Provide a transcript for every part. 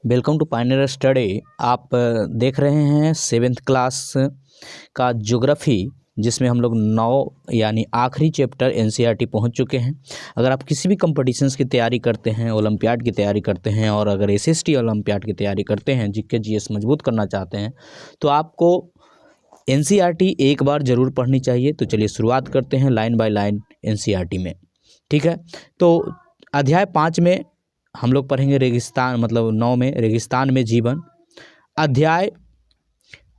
Welcome to Pioneer study. आप देख रहे हैं 7th क्लास का ज्योग्राफी, जिसमें हम लोग 9 यानी आखिरी चैप्टर एनसीईआरटी पहुंच चुके हैं। अगर आप किसी भी कंपटीशंस की तैयारी करते हैं, ओलंपियाड की तैयारी करते हैं और अगर एसएसटी ओलंपियाड की तैयारी करते हैं, जीके जीएस मजबूत करना चाहते हैं, तो आपको एनसीईआरटी एक बार ज़रूर पढ़नी चाहिए। तो चलिए शुरुआत करते हैं लाइन बाय लाइन एनसीईआरटी में। ठीक है, तो अध्याय 5 में हम लोग पढ़ेंगे रेगिस्तान, मतलब 9 में रेगिस्तान में जीवन। अध्याय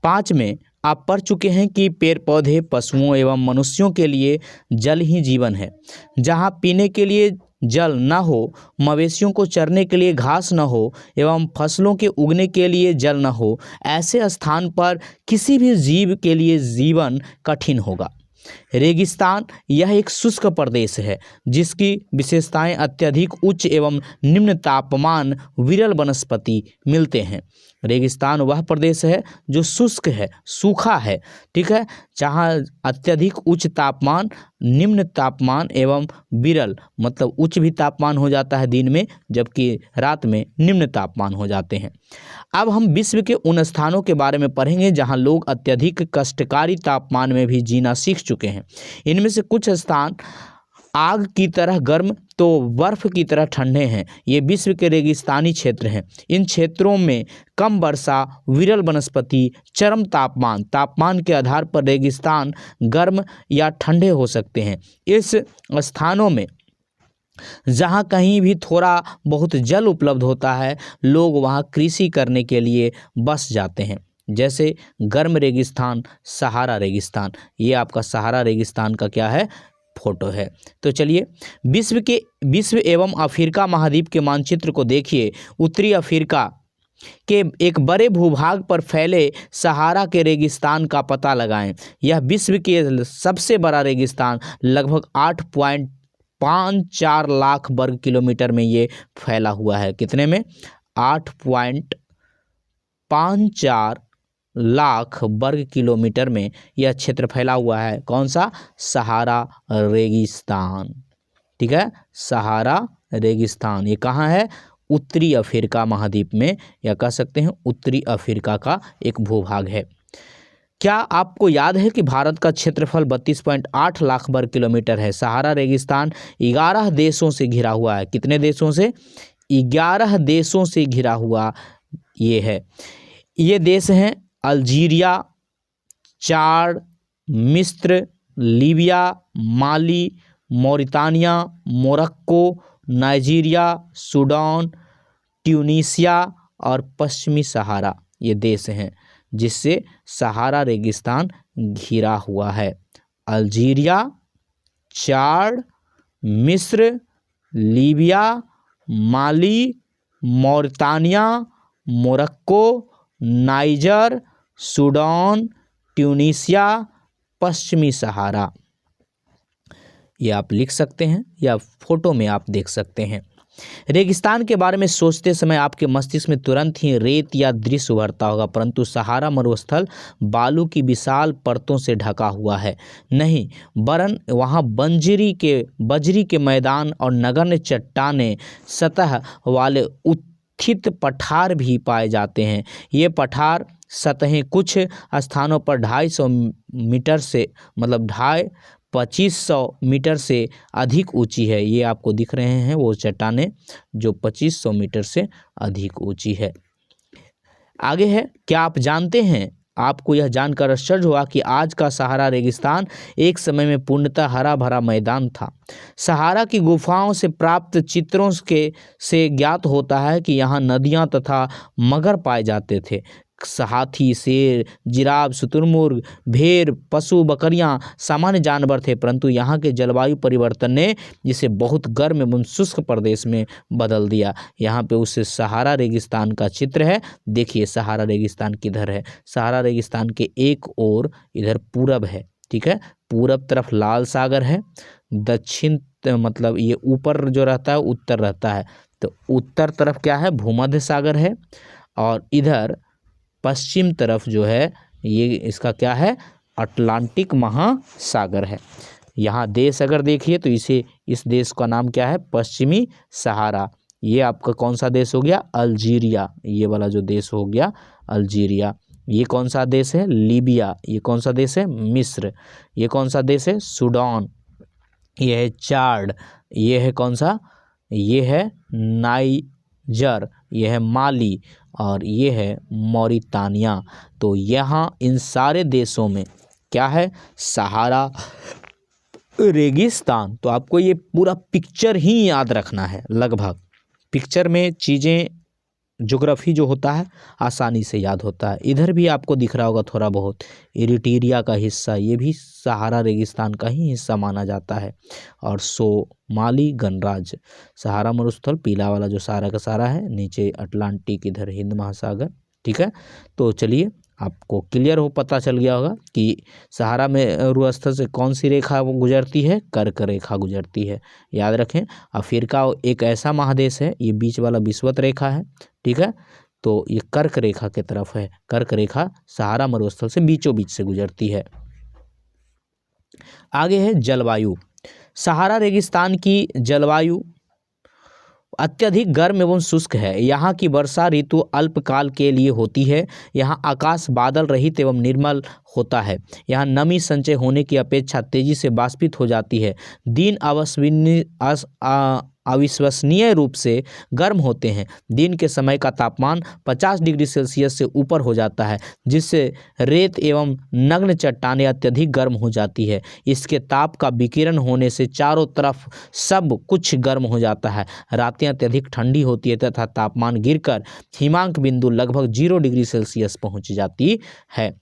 5 में आप पढ़ चुके हैं कि पेड़ पौधे, पशुओं एवं मनुष्यों के लिए जल ही जीवन है। जहाँ पीने के लिए जल न हो, मवेशियों को चरने के लिए घास न हो एवं फसलों के उगने के लिए जल न हो, ऐसे स्थान पर किसी भी जीव के लिए जीवन कठिन होगा। रेगिस्तान यह एक शुष्क प्रदेश है जिसकी विशेषताएं अत्यधिक उच्च एवं निम्न तापमान, विरल वनस्पति मिलते हैं। रेगिस्तान वह प्रदेश है जो शुष्क है, सूखा है। ठीक है, जहाँ अत्यधिक उच्च तापमान, निम्न तापमान एवं विरल, मतलब उच्च भी तापमान हो जाता है दिन में, जबकि रात में निम्न तापमान हो जाते हैं। अब हम विश्व के उन स्थानों के बारे में पढ़ेंगे जहां लोग अत्यधिक कष्टकारी तापमान में भी जीना सीख चुके हैं। इनमें से कुछ स्थान आग की तरह गर्म तो बर्फ की तरह ठंडे हैं। ये विश्व के रेगिस्तानी क्षेत्र हैं। इन क्षेत्रों में कम वर्षा, विरल वनस्पति, चरम तापमान के आधार पर रेगिस्तान गर्म या ठंडे हो सकते हैं। इस स्थानों में जहाँ कहीं भी थोड़ा बहुत जल उपलब्ध होता है, लोग वहाँ कृषि करने के लिए बस जाते हैं। जैसे गर्म रेगिस्तान, सहारा रेगिस्तान। ये आपका सहारा रेगिस्तान का क्या है, फोटो है। तो चलिए विश्व एवं अफ्रीका महाद्वीप के मानचित्र को देखिए। उत्तरी अफ्रीका के एक बड़े भूभाग पर फैले सहारा के रेगिस्तान का पता लगाएं। यह विश्व के सबसे बड़ा रेगिस्तान, लगभग 8.54 लाख वर्ग किलोमीटर में ये फैला हुआ है। कितने में? 8.54 लाख वर्ग किलोमीटर में यह क्षेत्र फैला हुआ है। कौन सा? सहारा रेगिस्तान। ठीक है, सहारा रेगिस्तान ये कहाँ है? उत्तरी अफ्रीका महाद्वीप में, या कह सकते हैं उत्तरी अफ्रीका का एक भूभाग है। क्या आपको याद है कि भारत का क्षेत्रफल 32.8 लाख वर्ग किलोमीटर है? सहारा रेगिस्तान 11 देशों से घिरा हुआ है। कितने देशों से? 11 देशों से घिरा हुआ ये है। ये देश हैं अल्जीरिया, चाड, मिस्र, Libya, Mali, Mauritania, Morocco, Nigeria, Sudan, Tunisia और पश्चिमी सहारा। ये देश हैं जिससे सहारा रेगिस्तान घिरा हुआ है। अल्जीरिया, चाड, मिस्र, Libya, Mali, Mauritania, Morocco, Niger, Sudan, Tunisia, पश्चिमी सहारा। ये आप लिख सकते हैं या फोटो में आप देख सकते हैं। रेगिस्तान के बारे में सोचते समय आपके मस्तिष्क में तुरंत ही रेत या दृश्य उभरता होगा, परंतु सहारा मरुस्थल बालू की विशाल परतों से ढका हुआ है नहीं, वरन वहाँ बजरी के मैदान और नगण्य चट्टाने सतह वाले उत्थित पठार भी पाए जाते हैं। ये पठार सतहें कुछ स्थानों पर 250 मीटर से, मतलब 2500 मीटर से अधिक ऊंची है। ये आपको दिख रहे हैं वो चट्टानें जो 2500 मीटर से अधिक ऊंची है। आगे है, क्या आप जानते हैं, आपको यह जानकर आश्चर्य हुआ कि आज का सहारा रेगिस्तान एक समय में पूर्णतः हरा भरा मैदान था। सहारा की गुफाओं से प्राप्त चित्रों से ज्ञात होता है कि यहाँ नदियाँ तथा मगर पाए जाते थे। हाथी, शेर, जिराफ, शुतुरमुर्ग, भेड़, पशु, बकरियां सामान्य जानवर थे, परंतु यहाँ के जलवायु परिवर्तन ने जिसे बहुत गर्म एवं शुष्क प्रदेश में बदल दिया। यहाँ पे उस सहारा रेगिस्तान का चित्र है। देखिए सहारा रेगिस्तान किधर है? सहारा रेगिस्तान के एक ओर इधर पूरब है। ठीक है, पूरब तरफ लाल सागर है, दक्षिण मतलब ये ऊपर जो रहता है उत्तर रहता है, तो उत्तर तरफ क्या है? भूमध्य सागर है, और इधर पश्चिम तरफ जो है ये इसका क्या है? अटलांटिक महासागर है। यहाँ देश अगर देखिए तो इस देश का नाम क्या है? पश्चिमी सहारा। ये आपका कौन सा देश हो गया? अल्जीरिया, ये वाला जो देश हो गया अल्जीरिया। ये कौन सा देश है? लीबिया। ये कौन सा देश है? मिस्र। ये कौन सा देश है? सूडान। ये है चाड। ये है कौन सा? ये है नाइजर। ये है माली और ये है मौरितानिया। तो यहाँ इन सारे देशों में क्या है? सहारा रेगिस्तान। तो आपको ये पूरा पिक्चर ही याद रखना है, लगभग पिक्चर में चीज़ें, ज्योग्राफी जो होता है आसानी से याद होता है। इधर भी आपको दिख रहा होगा थोड़ा बहुत इरिट्रिया का हिस्सा, ये भी सहारा रेगिस्तान का ही हिस्सा माना जाता है। और सोमाली गणराज्य, सहारा मरुस्थल पीला वाला जो सारा का सारा है, नीचे अटलांटिक, इधर हिंद महासागर। ठीक है, तो चलिए आपको क्लियर हो, पता चल गया होगा कि सहारा में मरुस्थल से कौन सी रेखा वो गुजरती है? कर्क रेखा गुजरती है, याद रखें। अफ्रीका एक ऐसा महादेश है, ये बीच वाला विषुवत रेखा है। ठीक है, तो ये कर्क रेखा की तरफ है, कर्क रेखा सहारा मरुस्थल से बीचों बीच से गुजरती है। आगे है जलवायु। सहारा रेगिस्तान की जलवायु अत्यधिक गर्म एवं शुष्क है। यहाँ की वर्षा ऋतु अल्पकाल के लिए होती है। यहाँ आकाश बादल रहित एवं निर्मल होता है। यहाँ नमी संचय होने की अपेक्षा तेजी से वाष्पित हो जाती है। दिन अविश्वसनीय रूप से गर्म होते हैं। दिन के समय का तापमान 50 डिग्री सेल्सियस से ऊपर हो जाता है, जिससे रेत एवं नग्न चट्टानें अत्यधिक गर्म हो जाती है। इसके ताप का विकिरण होने से चारों तरफ सब कुछ गर्म हो जाता है। रातें अत्यधिक ठंडी होती है तथा तापमान गिरकर हिमांक बिंदु लगभग 0 डिग्री सेल्सियस पहुंच जाती है।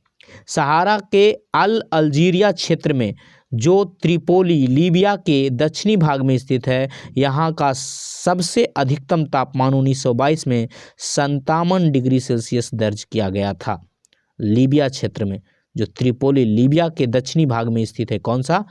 सहारा के अल्जीरिया क्षेत्र में, जो त्रिपोली लीबिया के दक्षिणी भाग में स्थित है, यहाँ का सबसे अधिकतम तापमान 1922 में 57 डिग्री सेल्सियस दर्ज किया गया था। लीबिया क्षेत्र में, जो त्रिपोली लीबिया के दक्षिणी भाग में स्थित है, कौन सा?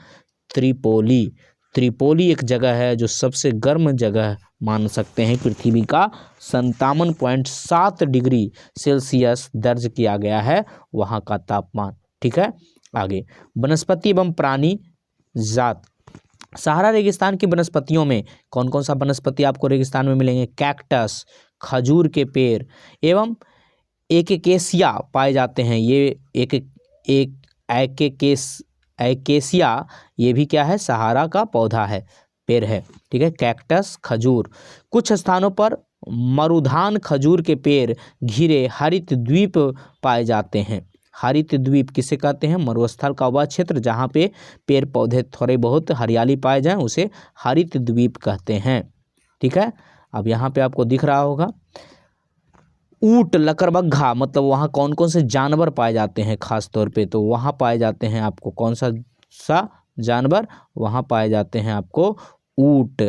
त्रिपोली। त्रिपोली एक जगह है जो सबसे गर्म जगह मान सकते हैं पृथ्वी का, 57.7 डिग्री सेल्सियस दर्ज किया गया है वहाँ का तापमान। ठीक है, आगे वनस्पति एवं प्राणी जात। सहारा रेगिस्तान की वनस्पतियों में कौन कौन सा वनस्पति आपको रेगिस्तान में मिलेंगे? कैक्टस, खजूर के पेड़ एवं एकेकेसिया पाए जाते हैं। ये एकेसिया ये भी क्या है? सहारा का पौधा है, पेड़ है। ठीक है, कैक्टस, खजूर। कुछ स्थानों पर मरुधान खजूर के पेड़ घिरे हरित द्वीप पाए जाते हैं। हरित द्वीप किसे कहते हैं? मरुस्थल का वह क्षेत्र जहाँ पे पेड़ पौधे थोड़े बहुत हरियाली पाए जाएं, उसे हरित द्वीप कहते हैं। ठीक है, अब यहाँ पे आपको दिख रहा होगा ऊंट, लकड़बग्घा, मतलब वहाँ कौन कौन से जानवर पाए जाते हैं खास तौर पे? तो वहाँ पाए जाते हैं आपको कौन सा जानवर? वहाँ पाए जाते हैं आपको ऊंट,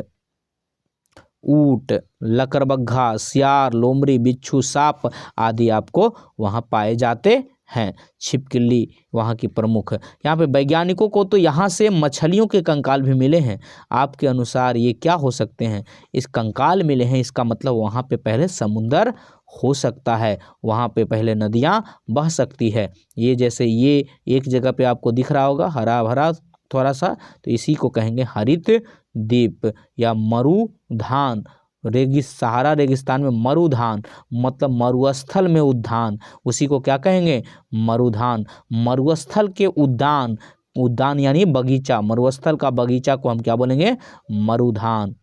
लकड़बग्घा, सियार, लोमड़ी, बिच्छू, सांप आदि आपको वहाँ पाए जाते हैं। छिपकली वहाँ की प्रमुख। यहाँ पे वैज्ञानिकों को तो यहाँ से मछलियों के कंकाल भी मिले हैं। आपके अनुसार ये क्या हो सकते हैं? इस कंकाल मिले हैं, इसका मतलब वहाँ पे पहले समुंदर हो सकता है, वहाँ पे पहले नदियाँ बह सकती है। ये जैसे ये एक जगह पे आपको दिख रहा होगा हरा भरा थोड़ा सा, तो इसी को कहेंगे हरित द्वीप या मरुधान। सहारा रेगिस्तान में मरुधान मतलब मरुस्थल में उद्यान, उसी को क्या कहेंगे? मरुधान। मरुस्थल के उद्यान यानी बगीचा, मरुस्थल का बगीचा को हम क्या बोलेंगे? मरुधान।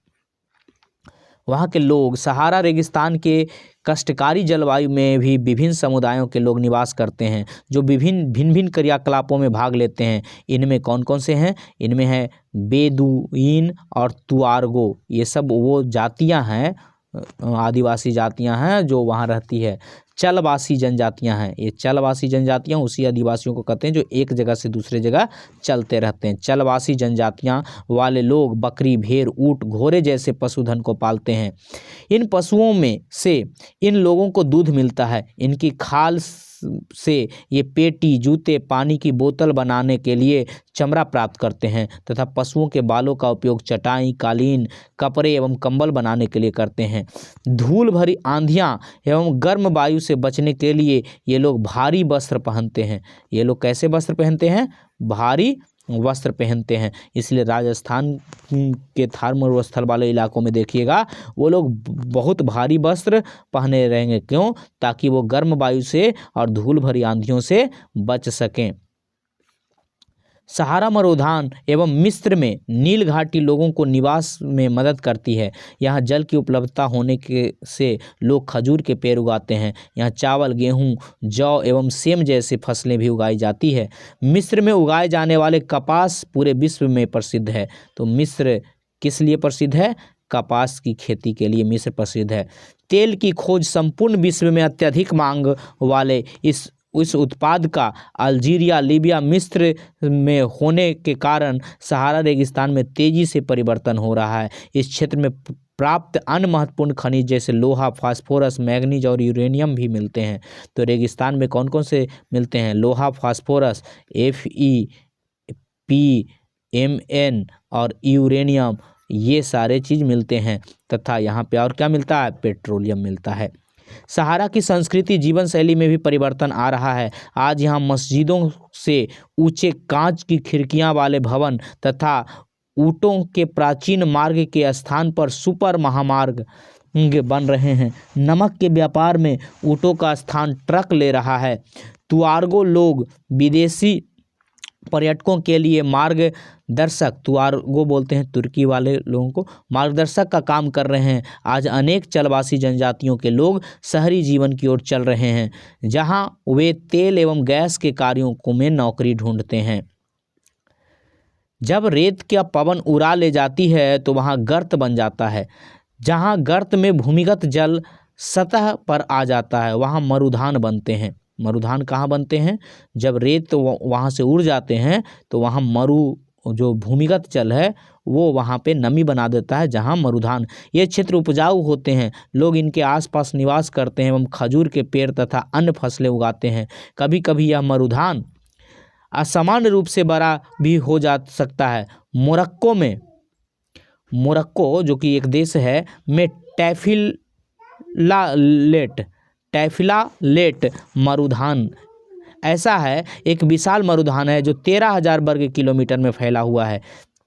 वहाँ के लोग सहारा रेगिस्तान के कष्टकारी जलवायु में भी विभिन्न समुदायों के लोग निवास करते हैं, जो भिन्न क्रियाकलापों में भाग लेते हैं। इनमें कौन कौन से हैं? इनमें है बेदुइन और तुआरगो। ये सब वो जातियां हैं, आदिवासी जातियां हैं जो वहाँ रहती है। चलवासी जनजातियां हैं, ये चलवासी जनजातियां उसी आदिवासियों को कहते हैं जो एक जगह से दूसरे जगह चलते रहते हैं। चलवासी जनजातियां वाले लोग बकरी, भेड़, ऊंट, घोड़े जैसे पशुधन को पालते हैं। इन पशुओं में से इन लोगों को दूध मिलता है। इनकी खाल से ये पेटी, जूते, पानी की बोतल बनाने के लिए चमड़ा प्राप्त करते हैं तथा पशुओं के बालों का उपयोग चटाई, कालीन, कपड़े एवं कंबल बनाने के लिए करते हैं। धूल भरी आंधियाँ एवं गर्म वायु से बचने के लिए ये लोग भारी वस्त्र पहनते हैं। ये लोग कैसे वस्त्र पहनते हैं? भारी वस्त्र पहनते हैं। इसलिए राजस्थान के थार मरुस्थल वाले इलाकों में देखिएगा वो लोग बहुत भारी वस्त्र पहने रहेंगे। क्यों? ताकि वो गर्म वायु से और धूल भरी आंधियों से बच सकें। सहारा मरुधान एवं मिस्र में नील घाटी लोगों को निवास में मदद करती है। यहाँ जल की उपलब्धता होने के से लोग खजूर के पेड़ उगाते हैं। यहाँ चावल, गेहूँ, जौ एवं सेम जैसी फसलें भी उगाई जाती है। मिस्र में उगाए जाने वाले कपास पूरे विश्व में प्रसिद्ध है। तो मिस्र किस लिए प्रसिद्ध है? कपास की खेती के लिए मिस्र प्रसिद्ध है। तेल की खोज संपूर्ण विश्व में अत्यधिक मांग वाले इस उत्पाद का अल्जीरिया, लीबिया, मिस्र में होने के कारण सहारा रेगिस्तान में तेजी से परिवर्तन हो रहा है। इस क्षेत्र में प्राप्त अन्य महत्वपूर्ण खनिज जैसे लोहा, फास्फोरस, मैग्नीज और यूरेनियम भी मिलते हैं। तो रेगिस्तान में कौन कौन से मिलते हैं? लोहा, फास्फोरस, Fe, Mn और यूरेनियम, ये सारे चीज़ मिलते हैं। तथा यहाँ पे और क्या मिलता है? पेट्रोलियम मिलता है। सहारा की संस्कृति जीवन शैली में भी परिवर्तन आ रहा है। आज यहाँ मस्जिदों से ऊंचे कांच की खिड़कियां वाले भवन तथा ऊँटों के प्राचीन मार्ग के स्थान पर सुपर महामार्ग बन रहे हैं। नमक के व्यापार में ऊँटों का स्थान ट्रक ले रहा है। तुआर्गो लोग विदेशी पर्यटकों के लिए मार्गदर्शक, तुआर्गो बोलते हैं तुर्की वाले लोगों को, मार्गदर्शक का काम कर रहे हैं। आज अनेक चलवासी जनजातियों के लोग शहरी जीवन की ओर चल रहे हैं, जहां वे तेल एवं गैस के कार्यों को में नौकरी ढूंढते हैं। जब रेत का पवन उड़ा ले जाती है तो वहां गर्त बन जाता है। जहां गर्त में भूमिगत जल सतह पर आ जाता है वहां मरुधान बनते हैं। मरुधान कहाँ बनते हैं? जब रेत वहाँ से उड़ जाते हैं तो वहाँ मरु जो भूमिगत जल है वो वहाँ पे नमी बना देता है, जहाँ मरुधान। ये क्षेत्र उपजाऊ होते हैं। लोग इनके आसपास निवास करते हैं एवं खजूर के पेड़ तथा अन्य फसलें उगाते हैं। कभी कभी यह मरुधान असामान्य रूप से बड़ा भी हो जा सकता है। मोरक्को जो कि एक देश है में टैफिलालेट मरुधान ऐसा है, एक विशाल मरुधान है जो 13,000 वर्ग किलोमीटर में फैला हुआ है।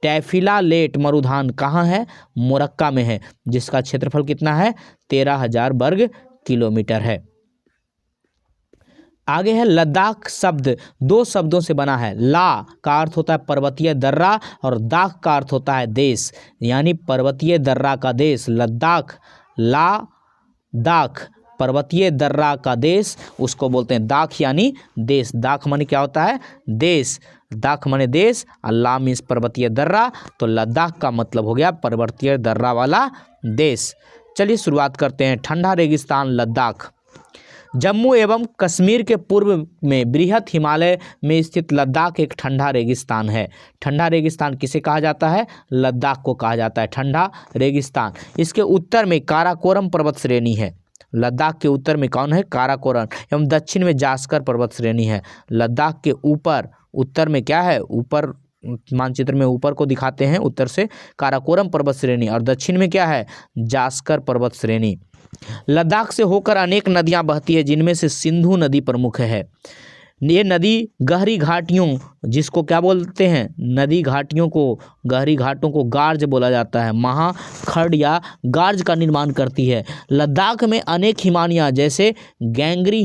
टैफिलालेट मरुधान कहाँ है? मोरक्का में है, जिसका क्षेत्रफल कितना है? 13,000 वर्ग किलोमीटर है। आगे है लद्दाख। शब्द 2 शब्दों से बना है। ला का अर्थ होता है पर्वतीय दर्रा और दाख का अर्थ होता है देश, यानी पर्वतीय दर्रा का देश लद्दाख। ला दाख, पर्वतीय दर्रा का देश, उसको बोलते हैं दाख यानी देश। दाख माने क्या होता है? देश। दाख माने देश, ला मीन्स पर्वतीय दर्रा, तो लद्दाख का मतलब हो गया पर्वतीय दर्रा वाला देश। चलिए शुरुआत करते हैं। ठंडा रेगिस्तान लद्दाख। जम्मू एवं कश्मीर के पूर्व में बृहत हिमालय में स्थित लद्दाख एक ठंडा रेगिस्तान है। ठंडा रेगिस्तान किसे कहा जाता है? लद्दाख को कहा जाता है ठंडा रेगिस्तान। इसके उत्तर में काराकोरम पर्वत श्रेणी है। लद्दाख के उत्तर में कौन है? काराकोरम। एवं दक्षिण में जास्कर पर्वत श्रेणी है। लद्दाख के ऊपर, उत्तर में क्या है? ऊपर मानचित्र में ऊपर को दिखाते हैं, उत्तर से काराकोरम पर्वत श्रेणी और दक्षिण में क्या है? जास्कर पर्वत श्रेणी। लद्दाख से होकर अनेक नदियां बहती है, जिनमें से सिंधु नदी प्रमुख है। ये नदी गहरी घाटियों, जिसको क्या बोलते हैं? नदी घाटियों को, गहरी घाटों को गार्ज बोला जाता है, महाखड़ या गार्ज का निर्माण करती है। लद्दाख में अनेक हिमानियाँ जैसे गैंगरी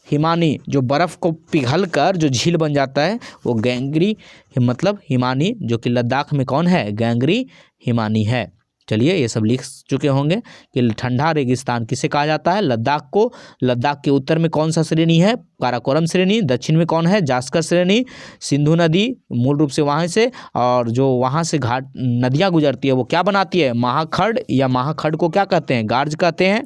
हिमानी जो बर्फ़ को पिघलकर जो झील बन जाता है वो गैंगरी मतलब हिमानी, जो कि लद्दाख में कौन है? गैंगरी हिमानी है। चलिए ये सब लिख चुके होंगे कि ठंडा रेगिस्तान किसे कहा जाता है? लद्दाख को। लद्दाख के उत्तर में कौन सा श्रेणी है? काराकोरम श्रेणी। दक्षिण में कौन है? जास्कर श्रेणी। सिंधु नदी मूल रूप से वहाँ से, और जो वहाँ से घाट नदियाँ गुजरती है वो क्या बनाती है? महाखड़, या महाखड़ को क्या कहते हैं? गार्ज कहते हैं।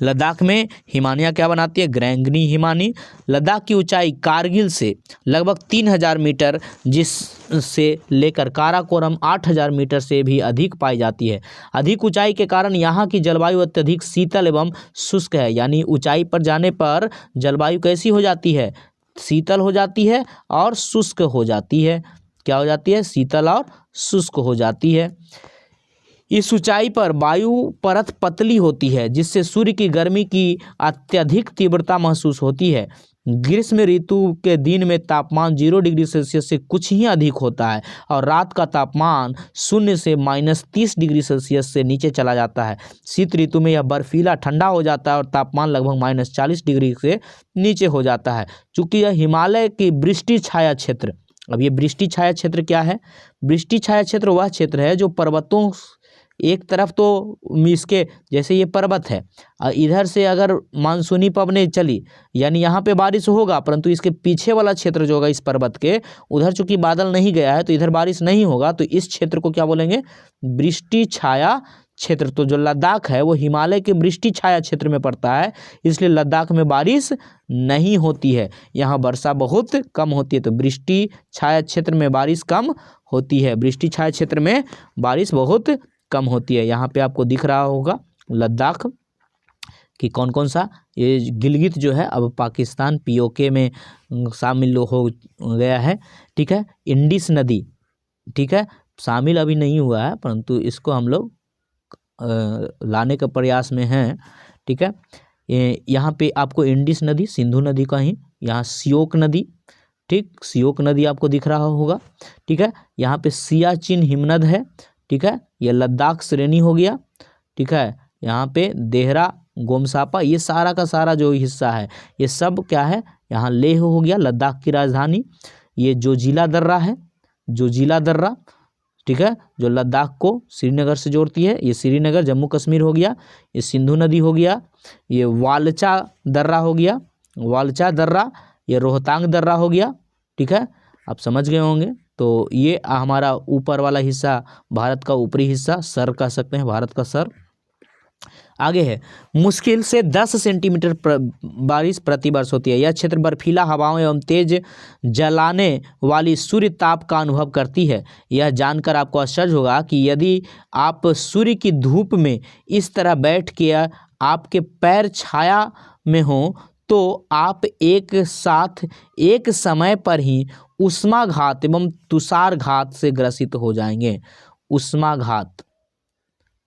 लद्दाख में हिमानियाँ क्या बनाती है? ग्रैंगनी हिमानी। लद्दाख की ऊंचाई कारगिल से लगभग 3,000 मीटर, जिससे लेकर काराकोरम 8,000 मीटर से भी अधिक पाई जाती है। अधिक ऊंचाई के कारण यहाँ की जलवायु अत्यधिक शीतल एवं शुष्क है। यानी ऊंचाई पर जाने पर जलवायु कैसी हो जाती है? शीतल हो जाती है और शुष्क हो जाती है। क्या हो जाती है? शीतल और शुष्क हो जाती है। इस ऊंचाई पर वायु परत पतली होती है, जिससे सूर्य की गर्मी की अत्यधिक तीव्रता महसूस होती है। ग्रीष्म ऋतु के दिन में तापमान 0 डिग्री सेल्सियस से कुछ ही अधिक होता है और रात का तापमान 0 से -30 डिग्री सेल्सियस से नीचे चला जाता है। शीत ऋतु में यह बर्फीला ठंडा हो जाता है और तापमान लगभग -40 डिग्री से नीचे हो जाता है। चूँकि यह हिमालय की वृष्टि छाया क्षेत्र, अब ये वृष्टि छाया क्षेत्र क्या है? वृष्टि छाया क्षेत्र वह क्षेत्र है जो पर्वतों, एक तरफ तो इसके जैसे ये पर्वत है, इधर से अगर मानसूनी पवनें चली यानी यहाँ पे बारिश होगा, परंतु इसके पीछे वाला क्षेत्र जो होगा इस पर्वत के, उधर चूंकि बादल नहीं गया है तो इधर बारिश नहीं होगा, तो इस क्षेत्र को क्या बोलेंगे? वृष्टि छाया क्षेत्र। तो जो लद्दाख है वो हिमालय के वृष्टि छाया क्षेत्र में पड़ता है, इसलिए लद्दाख में बारिश नहीं होती है, यहाँ वर्षा बहुत कम होती है। तो वृष्टि छाया क्षेत्र में बारिश कम होती है, वृष्टि छाया क्षेत्र में बारिश बहुत कम होती है। यहाँ पे आपको दिख रहा होगा लद्दाख कि कौन कौन सा, ये गिलगित जो है अब पाकिस्तान पीओके में शामिल हो गया है, ठीक है। इंडिस नदी, ठीक है, शामिल अभी नहीं हुआ है परंतु इसको हम लोग लाने का प्रयास में हैं, ठीक है। यहाँ पे आपको इंडिस नदी, सिंधु नदी का ही, यहाँ सियोक नदी, ठीक, सियोक नदी आपको दिख रहा होगा, ठीक है। यहाँ पे सियाचिन हिमनद है, ठीक है, ये लद्दाख श्रेणी हो गया, ठीक है। यहाँ पे देहरा, गोमसापा, ये सारा का सारा जो हिस्सा है ये सब क्या है? यहाँ लेह हो गया, लद्दाख की राजधानी। ये जोजिला दर्रा है, जोजिला दर्रा, ठीक है, जो लद्दाख को श्रीनगर से जोड़ती है, ये श्रीनगर जम्मू कश्मीर हो गया। ये सिंधु नदी हो गया, ये वालचा दर्रा हो गया, वालचा दर्रा, ये रोहतांग दर्रा हो गया, ठीक है, आप समझ गए होंगे। तो ये हमारा ऊपर वाला हिस्सा, भारत का ऊपरी हिस्सा, सर कह सकते हैं, भारत का सर। आगे है, मुश्किल से 10 सेंटीमीटर बारिश प्रति वर्ष होती है। यह क्षेत्र बर्फीला हवाओं एवं तेज जलाने वाली सूर्य ताप का अनुभव करती है। यह जानकर आपको आश्चर्य होगा कि यदि आप सूर्य की धूप में इस तरह बैठ के आपके पैर छाया में हो तो आप एक साथ एक समय पर ही उष्माघात एवं तुषारघात से ग्रसित हो जाएंगे। उष्माघात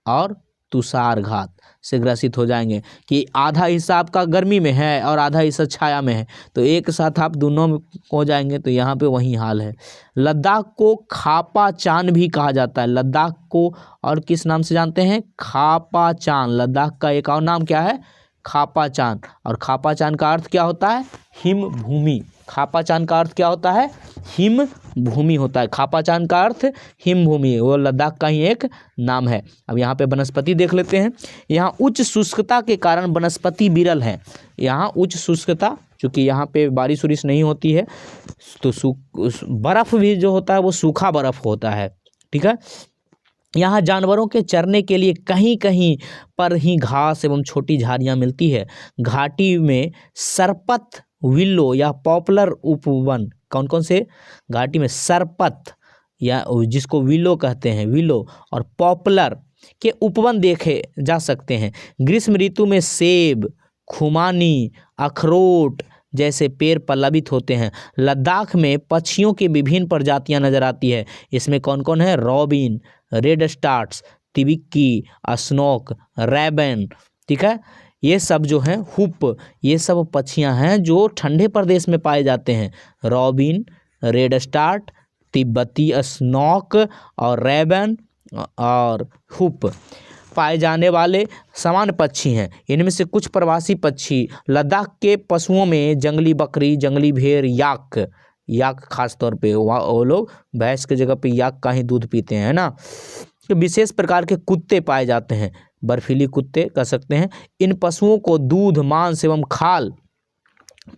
और तुषारघात से ग्रसित हो जाएंगे कि आधा हिस्सा आपका गर्मी में है और आधा हिस्सा छाया में है, तो एक साथ आप दोनों में हो जाएंगे। तो यहाँ पे वही हाल है। लद्दाख को खापा चान भी कहा जाता है। लद्दाख को और किस नाम से जानते हैं? खापा चान। लद्दाख का एक और नाम क्या है? खापा चान। और खापा चान का अर्थ क्या होता है? हिम भूमि। खापा चान का अर्थ क्या होता है? हिम भूमि होता है। खापा चान का अर्थ हिम भूमि, वो लद्दाख का ही एक नाम है। अब यहाँ पे वनस्पति देख लेते हैं। यहाँ उच्च शुष्कता के कारण वनस्पति विरल है। यहाँ उच्च शुष्कता, चूँकि यहाँ पे बारिश उरिश नहीं होती है तो बर्फ़ भी जो होता है वो सूखा बर्फ़ होता है, ठीक है। यहाँ जानवरों के चरने के लिए कहीं कहीं पर ही घास एवं छोटी झाड़ियाँ मिलती है। घाटी में सरपत, विल्लो या पॉपुलर उपवन, कौन कौन से? घाटी में सरपत या जिसको विल्लो कहते हैं, विल्लो और पॉपुलर के उपवन देखे जा सकते हैं। ग्रीष्म ऋतु में सेब, खुमानी, अखरोट जैसे पेड़ पल्लवित होते हैं। लद्दाख में पक्षियों की विभिन्न प्रजातियां नजर आती है। इसमें कौन कौन है? रॉबिन, रेड स्टार्ट्स, तिबिक्की, स्नोक, रैबन, ठीक है। ये सब जो हैं, हुप, ये सब पक्षियां हैं जो ठंडे प्रदेश में पाए जाते हैं। रॉबिन, रेड स्टार्ट, तिब्बती स्नोक और रैबन और हुप पाए जाने वाले सामान्य पक्षी हैं। इनमें से कुछ प्रवासी पक्षी लद्दाख के पशुओं में जंगली बकरी, जंगली भेड़, याक खास तौर पे वो लोग भैंस के जगह पे याक का ही दूध पीते हैं ना। तो विशेष प्रकार के कुत्ते पाए जाते हैं, बर्फीली कुत्ते कह सकते हैं। इन पशुओं को दूध, मांस एवं खाल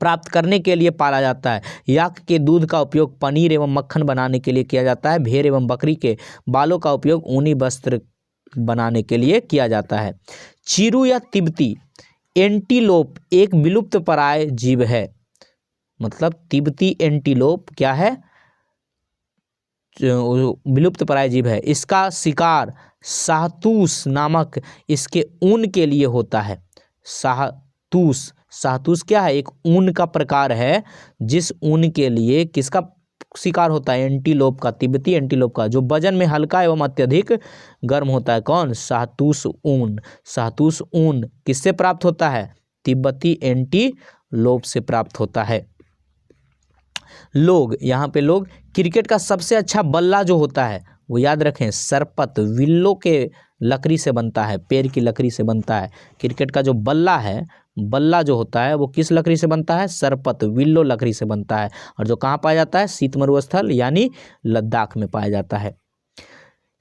प्राप्त करने के लिए पाला जाता है। याक के दूध का उपयोग पनीर एवं मक्खन बनाने के लिए किया जाता है। भेड़ एवं बकरी के बालों का उपयोग ऊनी वस्त्र बनाने के लिए किया जाता है। चीरू या तिब्बती एंटीलोप एक विलुप्त प्राय जीव है। मतलब तिब्बती एंटीलोप क्या है? विलुप्त प्राय जीव है। इसका शिकार शाहतूश नामक इसके ऊन के लिए होता है। शाहतूश क्या है? एक ऊन का प्रकार है जिस ऊन के लिए किसका शिकार होता है? एंटीलोप का, तिब्बती एंटीलोप का, जो वजन में हल्का एवं अत्यधिक गर्म होता है। कौन? शाहतूश ऊन। शाहतूश ऊन किससे प्राप्त होता है? तिब्बती एंटीलोप लोभ से प्राप्त होता है। लोग, यहाँ पे लोग, क्रिकेट का सबसे अच्छा बल्ला जो होता है वो याद रखें सरपत विल्लो के लकड़ी से बनता है, पेड़ की लकड़ी से बनता है। क्रिकेट का जो बल्ला है, बल्ला जो होता है वो किस लकड़ी से बनता है? सरपत विल्लो लकड़ी से बनता है। और जो कहाँ पाया जाता है? शीत मरुस्थल यानी लद्दाख में पाया जाता है।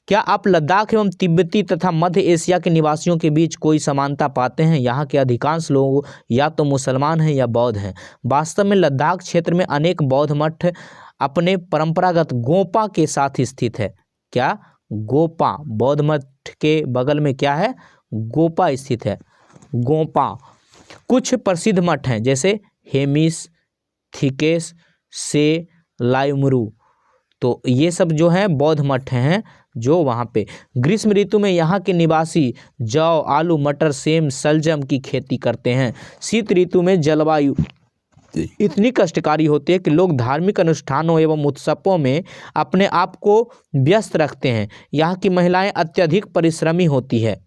क्या आप लद्दाख एवं तिब्बती तथा मध्य एशिया के निवासियों के बीच कोई समानता पाते हैं? यहाँ के अधिकांश लोग या तो मुसलमान हैं या बौद्ध हैं। वास्तव में लद्दाख क्षेत्र में अनेक बौद्ध मठ अपने परंपरागत गोपा के साथ स्थित है। क्या? गोपा, बौद्ध मठ के बगल में क्या है? गोपा स्थित है, गोपा। कुछ प्रसिद्ध मठ हैं जैसे हेमिस, थिकेस, से, लाइमुरु, तो ये सब जो है बौद्ध मठ हैं जो वहाँ पे। ग्रीष्म ऋतु में यहाँ के निवासी जौ, आलू, मटर, सेम, सलजम की खेती करते हैं। शीत ऋतु में जलवायु इतनी कष्टकारी होती है कि लोग धार्मिक अनुष्ठानों एवं उत्सवों में अपने आप को व्यस्त रखते हैं। यहाँ की महिलाएं अत्यधिक परिश्रमी होती है।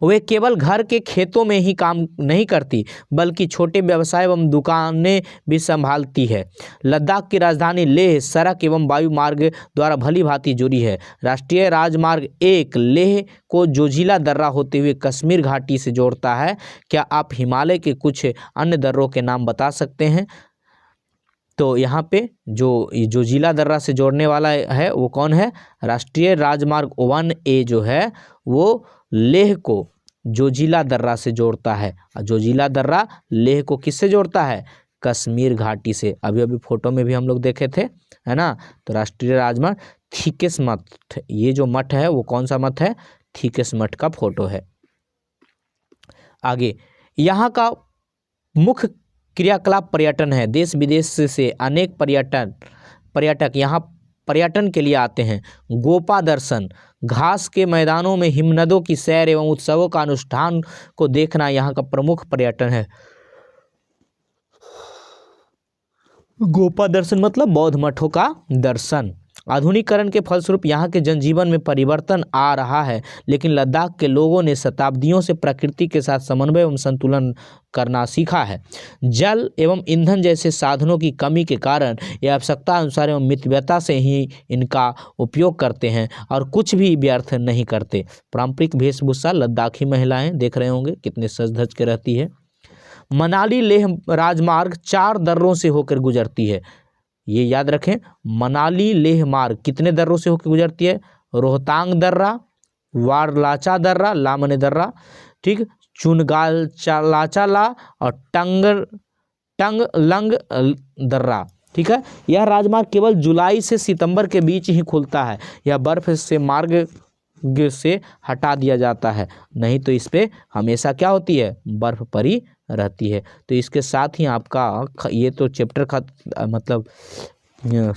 वे केवल घर के खेतों में ही काम नहीं करती बल्कि छोटे व्यवसाय एवं दुकानें भी संभालती है। लद्दाख की राजधानी लेह सड़क एवं वायु मार्ग द्वारा भली भांति जुड़ी है। राष्ट्रीय राजमार्ग 1 लेह को जोजिला दर्रा होते हुए कश्मीर घाटी से जोड़ता है। क्या आप हिमालय के कुछ अन्य दर्रों के नाम बता सकते हैं? तो यहाँ पे जो जोजिला दर्रा से जोड़ने वाला है वो कौन है? राष्ट्रीय राजमार्ग 1A जो है वो लेह को जोजिला दर्रा से जोड़ता है। और जोजिला दर्रा लेह को किससे जोड़ता है? कश्मीर घाटी से। अभी अभी फोटो में भी हम लोग देखे थे, है ना। तो राष्ट्रीय राजमार्ग थिकेस मठ, ये जो मठ है वो कौन सा मठ है? थिकेस मठ का फोटो है। आगे यहाँ का मुख्य क्रियाकलाप पर्यटन है। देश विदेश से अनेक पर्यटक यहाँ पर्यटन के लिए आते हैं। गोपा दर्शन, घास के मैदानों में हिमनदों की सैर एवं उत्सवों का अनुष्ठान को देखना यहाँ का प्रमुख पर्यटन है। गोपा दर्शन मतलब बौद्ध मठों का दर्शन। आधुनिकीकरण के फलस्वरूप यहाँ के जनजीवन में परिवर्तन आ रहा है, लेकिन लद्दाख के लोगों ने शताब्दियों से प्रकृति के साथ समन्वय एवं संतुलन करना सीखा है। जल एवं ईंधन जैसे साधनों की कमी के कारण ये आवश्यकता अनुसार एवं मितव्यता से ही इनका उपयोग करते हैं और कुछ भी व्यर्थ नहीं करते। पारंपरिक वेशभूषा, लद्दाखी महिलाएं देख रहे होंगे कितने सज धज के रहती है। मनाली लेह राजमार्ग 4 दर्रों से होकर गुजरती है। ये याद रखें, मनाली लेह मार्ग कितने दर्रों से होकर गुजरती है? रोहतांग दर्रा, वारलाचा दर्रा, लामने दर्रा, ठीक, चुनगाल चालाचाला और टंगलंग दर्रा, ठीक है। यह राजमार्ग केवल जुलाई से सितंबर के बीच ही खुलता है। यह बर्फ से मार्ग से हटा दिया जाता है, नहीं तो इस पे हमेशा क्या होती है? बर्फ पड़ी रहती है। तो इसके साथ ही आपका ये तो चैप्टर मतलब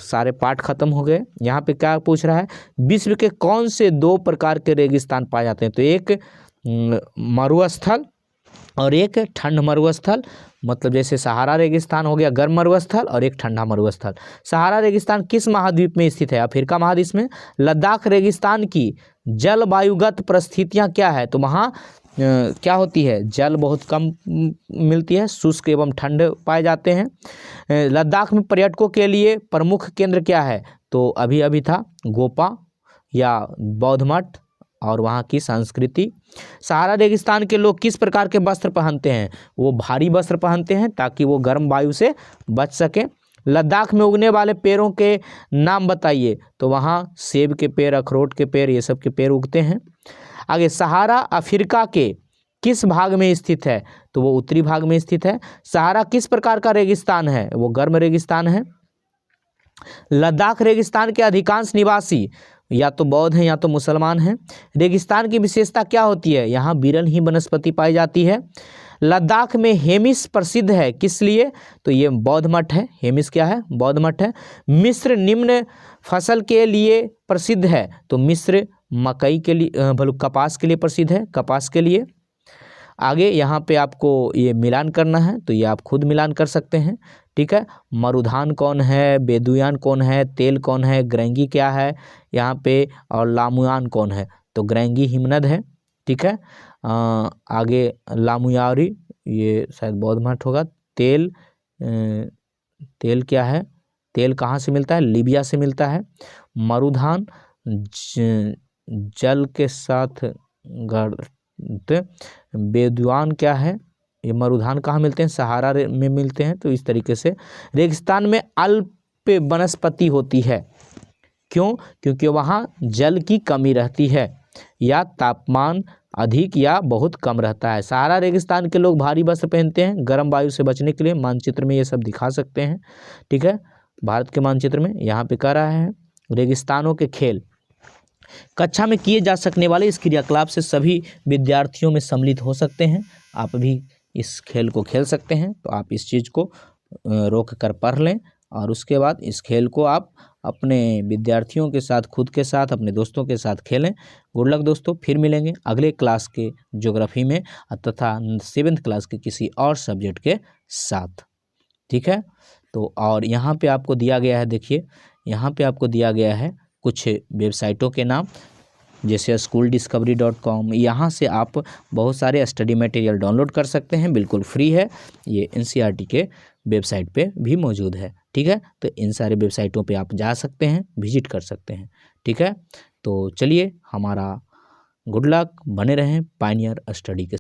सारे पार्ट खत्म हो गए। यहाँ पे क्या पूछ रहा है? विश्व के कौन से 2 प्रकार के रेगिस्तान पाए जाते हैं? तो एक मरुस्थल और एक ठंड मरुस्थल, मतलब जैसे सहारा रेगिस्तान हो गया गर्म मरुस्थल और एक ठंडा मरुस्थल। सहारा रेगिस्तान किस महाद्वीप में स्थित है? अफ्रीका महाद्वीप में। लद्दाख रेगिस्तान की जलवायुगत परिस्थितियाँ क्या है? तो वहाँ क्या होती है? जल बहुत कम मिलती है, शुष्क एवं ठंड पाए जाते हैं। लद्दाख में पर्यटकों के लिए प्रमुख केंद्र क्या है? तो अभी अभी था गोपा या बौद्ध मठ और वहाँ की संस्कृति। सहारा रेगिस्तान के लोग किस प्रकार के वस्त्र पहनते हैं? वो भारी वस्त्र पहनते हैं ताकि वो गर्म वायु से बच सकें। लद्दाख में उगने वाले पेड़ों के नाम बताइए। तो वहाँ सेब के पेड़, अखरोट के पेड़, ये सब के पेड़ उगते हैं। आगे, सहारा अफ्रीका के किस भाग में स्थित है? तो वो उत्तरी भाग में स्थित है। सहारा किस प्रकार का रेगिस्तान है? वो गर्म रेगिस्तान है। लद्दाख रेगिस्तान के अधिकांश निवासी या तो बौद्ध हैं या तो मुसलमान हैं। रेगिस्तान की विशेषता क्या होती है? यहाँ विरल ही वनस्पति पाई जाती है। लद्दाख में हेमिस प्रसिद्ध है, किस लिए? तो ये बौद्ध मठ है। हेमिस क्या है? बौद्ध मठ है। मिस्र निम्न फसल के लिए प्रसिद्ध है। तो मिस्र मकई के लिए, कपास के लिए प्रसिद्ध है, कपास के लिए। आगे यहाँ पे आपको ये मिलान करना है, तो ये आप खुद मिलान कर सकते हैं, ठीक है। मरुधान कौन है? बेदुयान कौन है? तेल कौन है? ग्रेंगी क्या है यहाँ पे? और लामुयान कौन है? तो ग्रेंगी हिमनद है, ठीक है। आगे लामुयारी ये शायद बौद्ध मठ होगा। तेल तेल क्या है? तेल कहाँ से मिलता है? लीबिया से मिलता है। मरुधान जल के साथ गढ़ते। बेदुआन क्या है? ये मरुधान कहाँ मिलते हैं? सहारा में मिलते हैं। तो इस तरीके से रेगिस्तान में अल्प वनस्पति होती है। क्यों? क्योंकि वहाँ जल की कमी रहती है या तापमान अधिक या बहुत कम रहता है। सहारा रेगिस्तान के लोग भारी वस्त्र पहनते हैं गर्म वायु से बचने के लिए। मानचित्र में ये सब दिखा सकते हैं, ठीक है। भारत के मानचित्र में यहाँ पे कह रहा है रेगिस्तानों के खेल। कक्षा में किए जा सकने वाले इस क्रियाकलाप से सभी विद्यार्थियों में सम्मिलित हो सकते हैं। आप भी इस खेल को खेल सकते हैं, तो आप इस चीज़ को रोक कर पढ़ लें और उसके बाद इस खेल को आप अपने विद्यार्थियों के साथ, खुद के साथ, अपने दोस्तों के साथ खेलें। गुड लक दोस्तों, फिर मिलेंगे अगले क्लास के ज्योग्राफी में तथा 7th क्लास के किसी और सब्जेक्ट के साथ, ठीक है। तो और यहाँ पे आपको दिया गया है, देखिए यहाँ पे आपको दिया गया है कुछ वेबसाइटों के नाम, जैसे SchoolDiscovery.com। यहाँ से आप बहुत सारे स्टडी मटेरियल डाउनलोड कर सकते हैं, बिल्कुल फ्री है। ये NCERT के वेबसाइट पे भी मौजूद है, ठीक है। तो इन सारे वेबसाइटों पे आप जा सकते हैं, विजिट कर सकते हैं, ठीक है। तो चलिए, हमारा गुड लक, बने रहें पायनियर स्टडी के